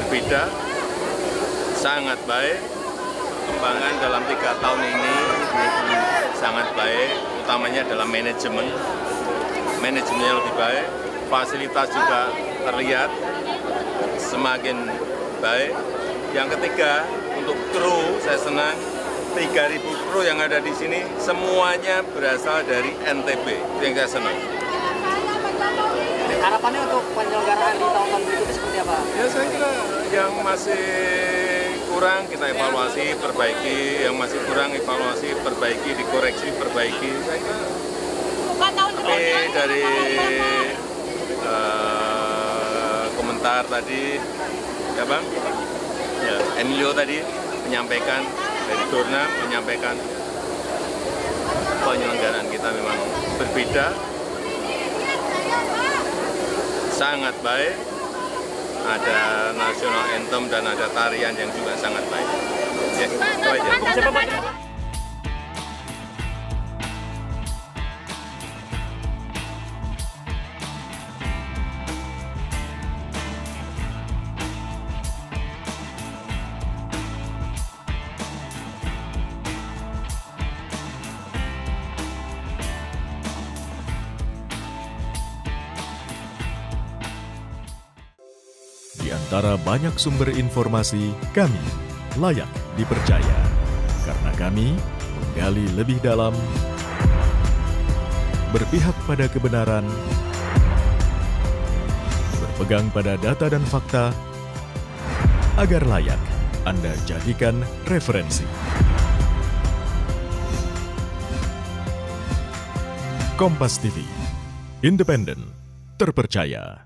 berbeda, sangat baik. Perkembangan dalam 3 tahun ini sangat baik, utamanya dalam manajemennya lebih baik, fasilitas juga terlihat semakin baik. Yang ketiga, untuk kru saya senang, 3.000 kru yang ada di sini semuanya berasal dari NTB, itu yang saya senang. Harapannya untuk penyelenggaraan di tahun-tahun berikutnya seperti apa? Ya saya kira yang masih kurang kita evaluasi, perbaiki, yang masih kurang evaluasi, perbaiki, dikoreksi, perbaiki. Saya kira. Tapi dari komentar tadi, ya Bang, ya, Emilio tadi menyampaikan, dari Dorna menyampaikan penyelenggaraan kita memang berbeda, sangat baik, ada national anthem dan ada tarian yang juga sangat baik. Ya, itu aja. Di antara banyak sumber informasi, kami layak dipercaya. Karena kami menggali lebih dalam, berpihak pada kebenaran, berpegang pada data dan fakta, agar layak Anda jadikan referensi. Kompas TV, independen, terpercaya.